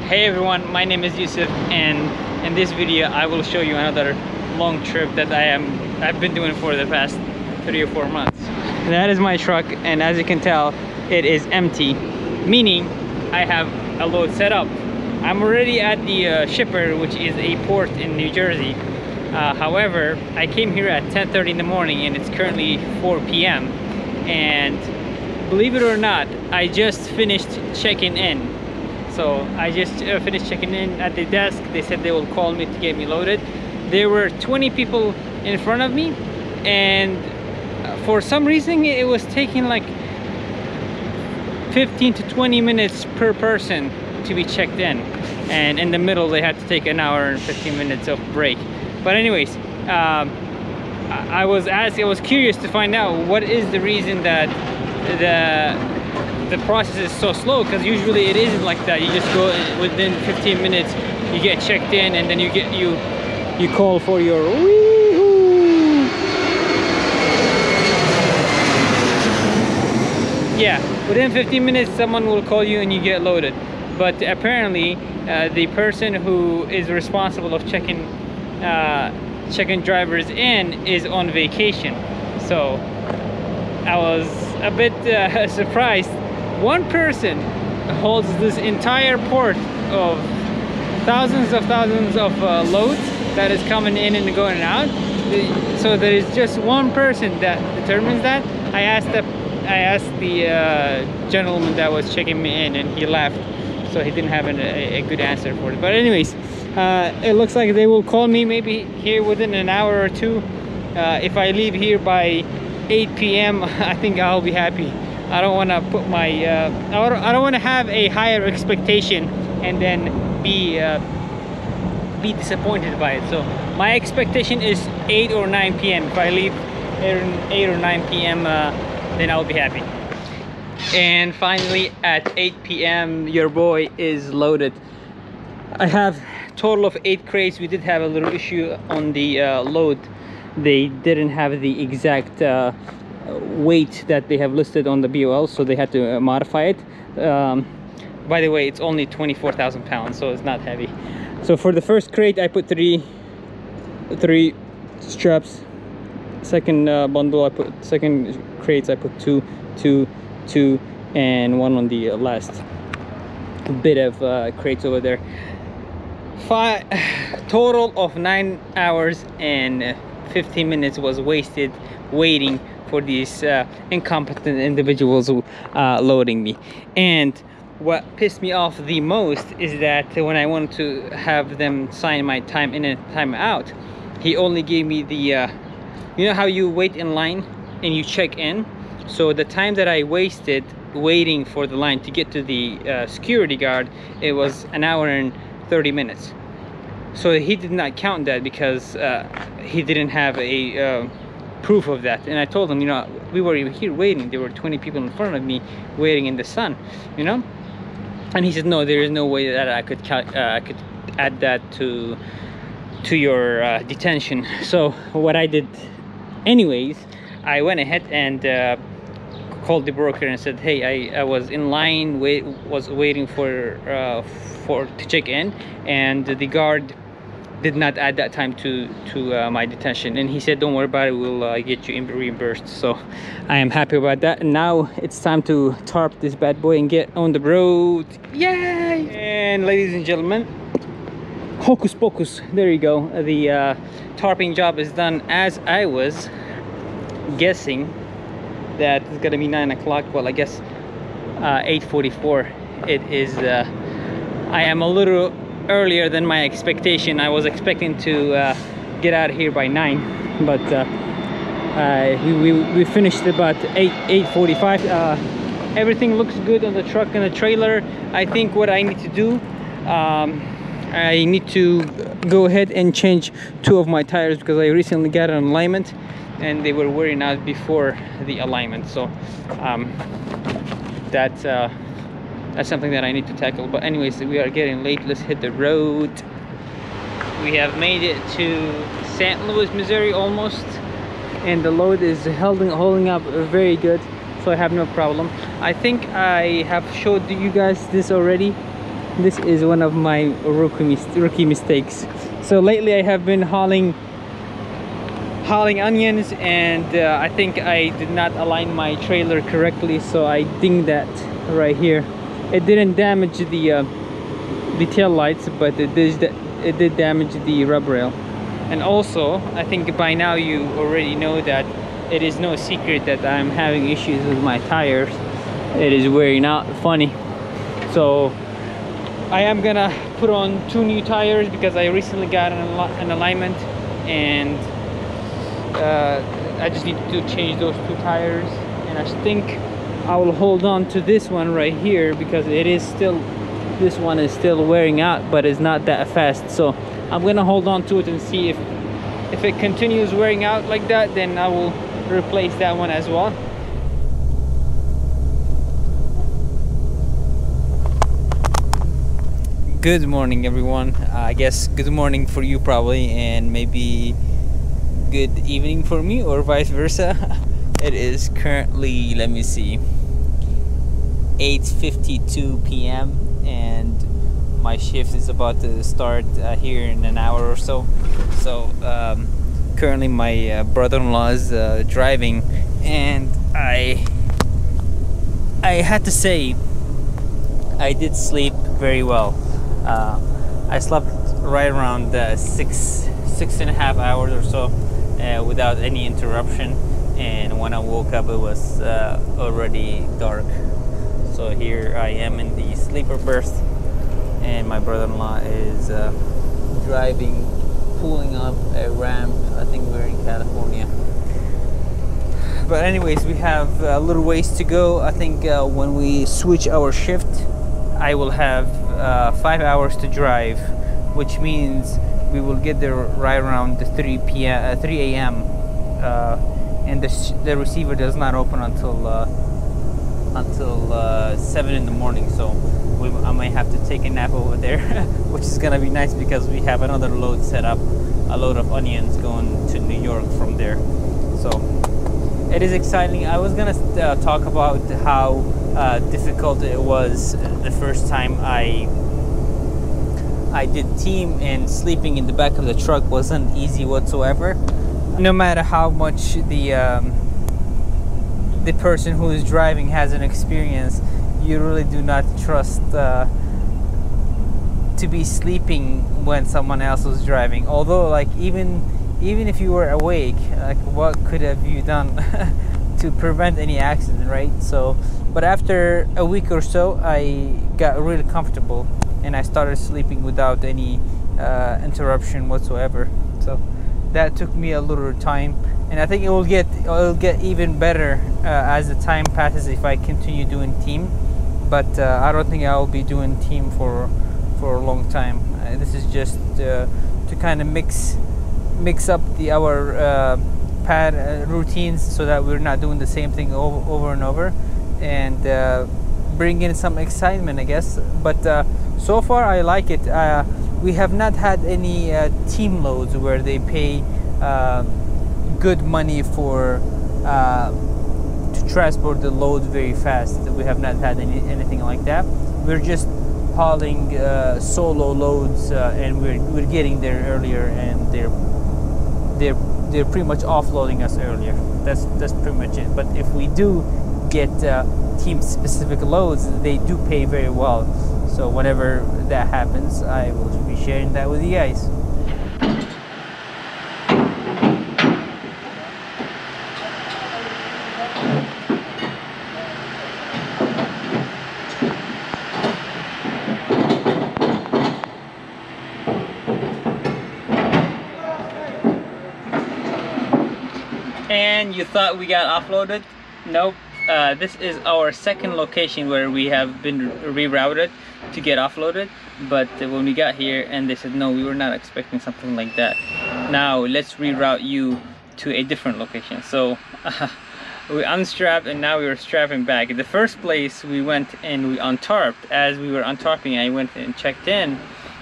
Hey everyone, my name is Yusuf, and in this video I will show you another long trip that I've been doing for the past 3 or 4 months. That is my truck, and as you can tell, it is empty, meaning I have a load set up. I'm already at the shipper, which is a port in New Jersey. However, I came here at 10:30 in the morning and it's currently 4 p.m. and believe it or not, I just finished checking in. So I just finished checking in at the desk. They said they will call me to get me loaded. There were 20 people in front of me, and for some reason it was taking like 15 to 20 minutes per person to be checked in, and in the middle they had to take an hour and 15 minutes of break. But anyways, I was curious to find out what is the reason that the process is so slow, because usually it isn't like that. You just go within 15 minutes, you get checked in, and then you call for your wee-hoo. Yeah, within 15 minutes someone will call you and you get loaded. But apparently the person who is responsible of checking drivers in is on vacation. So I was a bit surprised. One person holds this entire port of thousands of loads that is coming in and going out. So there is just one person that determines that. I asked the gentleman that was checking me in, and he left, so he didn't have a good answer for it. But anyways, it looks like they will call me maybe here within an hour or two. If I leave here by 8 p.m. I think I'll be happy. I don't want to put my I don't want to have a higher expectation and then be disappointed by it. So my expectation is 8 or 9 p.m. If I leave 8 or 9 p.m. Then I'll be happy. And finally at 8 p.m. your boy is loaded. I have total of 8 crates. We did have a little issue on the load. They didn't have the exact weight that they have listed on the BOL, so they had to modify it. By the way, it's only 24,000 pounds, so it's not heavy. So for the first crate I put three straps. Second bundle I put, second crates I put two, and one on the last bit of crates over there. Total of 9 hours and 15 minutes was wasted waiting for these incompetent individuals loading me. And what pissed me off the most is that when I wanted to have them sign my time in and time out, he only gave me the you know how you wait in line and you check in? So the time that I wasted waiting for the line to get to the security guard, it was an hour and 30 minutes. So he did not count that because he didn't have a proof of that. And I told him, you know, we were here waiting. There were 20 people in front of me waiting in the sun, you know. And he said, no, there is no way that I could add that to your detention. So what I did anyways, I went ahead and called the broker and said, hey, I was in line, was waiting to check in, and the guard did not add that time to my detention. And he said, don't worry about it, we'll get you reimbursed. So I am happy about that. And now it's time to tarp this bad boy and get on the road. Yay! And ladies and gentlemen, hocus pocus, there you go. The tarping job is done. As I was guessing that it's gonna be 9 o'clock, well, I guess 8:44 it is. I am a little earlier than my expectation. I was expecting to get out of here by 9, but we finished about 8:45. Everything looks good on the truck and the trailer. I think what I need to do, I need to go ahead and change 2 of my tires, because I recently got an alignment and they were wearing out before the alignment. So that's something that I need to tackle. But anyways, we are getting late. Let's hit the road. We have made it to St. Louis, Missouri almost, and the load is holding up very good, so I have no problem. I think I have showed you guys this already. This is one of my rookie mistakes. So lately I have been hauling onions, and I think I did not align my trailer correctly, so I dinged that right here. It didn't damage the tail lights, but it did damage the rub rail. And also, I think by now you already know that it is no secret that I'm having issues with my tires. It is wearing out funny. So I am gonna put on 2 new tires because I recently got an alignment, and I just need to change those 2 tires. And I think I will hold on to this one right here because this one is still wearing out, but it's not that fast. So I'm gonna hold on to it and see if it continues wearing out like that, then I will replace that one as well. Good morning, everyone. I guess good morning for you probably, and maybe good evening for me, or vice versa. It is currently, let me see, 8:52 p.m. and my shift is about to start here in an hour or so. So currently my brother-in-law is driving, and I had to say I did sleep very well. I slept right around 6.5 hours or so without any interruption, and when I woke up it was already dark. So here I am in the sleeper berth, and my brother-in-law is driving, pulling up a ramp. I think we're in California. But anyways, we have a little ways to go. I think when we switch our shift, I will have 5 hours to drive, which means we will get there right around 3 a.m. And the receiver does not open until 7 in the morning. So I might have to take a nap over there, which is gonna be nice because we have another load set up, a load of onions going to New York from there. So it is exciting. I was gonna talk about how difficult it was the first time I did team, and sleeping in the back of the truck wasn't easy whatsoever. No matter how much the person who is driving has an experience, you really do not trust to be sleeping when someone else was driving. Although, like, even if you were awake, like, what could have you done to prevent any accident, right? So, but after a week or so, I got really comfortable and I started sleeping without any interruption whatsoever. So that took me a little time, and I think it will get even better as the time passes if I continue doing team. But I don't think I will be doing team for a long time. This is just to kind of mix up our pad routines so that we're not doing the same thing over and over, and bring in some excitement, I guess. But so far I like it. We have not had any team loads where they pay good money for to transport the load very fast. We have not had anything like that. We're just hauling solo loads, and we're getting there earlier, and they're pretty much offloading us earlier. That's pretty much it. But if we do get team specific loads, they do pay very well. So whenever that happens, I will be sharing that with you guys. And you thought we got offloaded? Nope. This is our second location where we have been rerouted to get offloaded. But when we got here, and they said no, we were not expecting something like that. Now let's reroute you to a different location. So we unstrapped, and now we are strapping back. In the first place, we went and we untarped. As we were untarping, I went and checked in,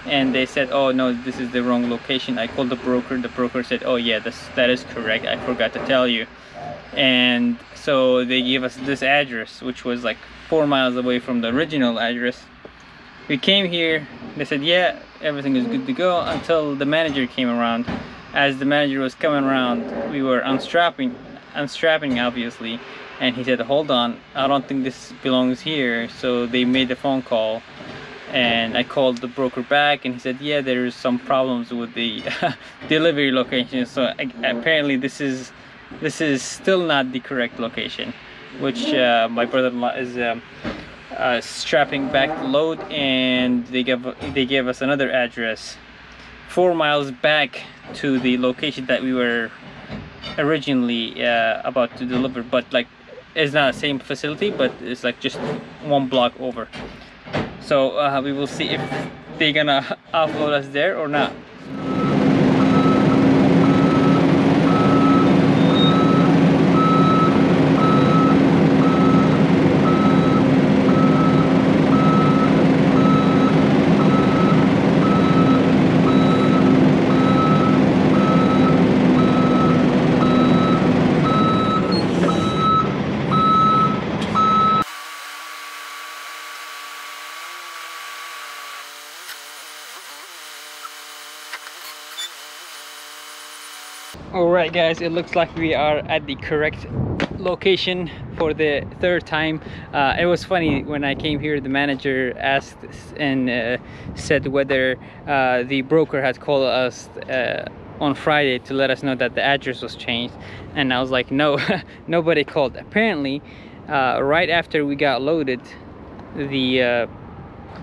and they said, oh no, this is the wrong location. I called the broker. The broker said, oh yeah, that is correct, I forgot to tell you. And so they gave us this address, which was like 4 miles away from the original address. We came here, they said yeah, everything is good to go, until the manager came around. As the manager was coming around, we were unstrapping obviously, and he said, hold on, I don't think this belongs here. So they made a phone call, and I called the broker back, and he said yeah, there's some problems with the delivery location. So apparently this is still not the correct location, which my brother-in-law is strapping back the load, and they gave us another address 4 miles back to the location that we were originally about to deliver, but like it's not the same facility, but it's like just 1 block over. So we will see if they're gonna offload us there or not. Alright guys, it looks like we are at the correct location for the 3rd time. It was funny, when I came here, the manager asked and said whether the broker had called us on Friday to let us know that the address was changed, and I was like, no, nobody called. Apparently right after we got loaded, the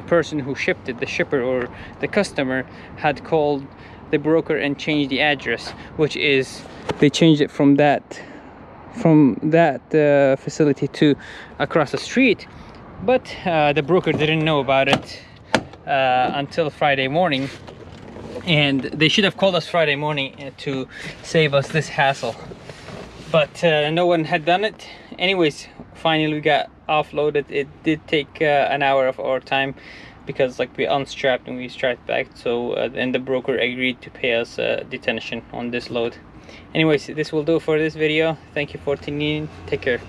person who shipped it, the shipper or the customer, had called the broker and changed the address, which is they changed it from that facility to across the street. But the broker didn't know about it until Friday morning, and they should have called us Friday morning to save us this hassle, but no one had done it. Anyways, finally we got offloaded. It did take an hour of our time, because like we unstrapped and we strapped back. So and the broker agreed to pay us detention on this load. Anyways, this will do for this video. Thank you for tuning in. Take care.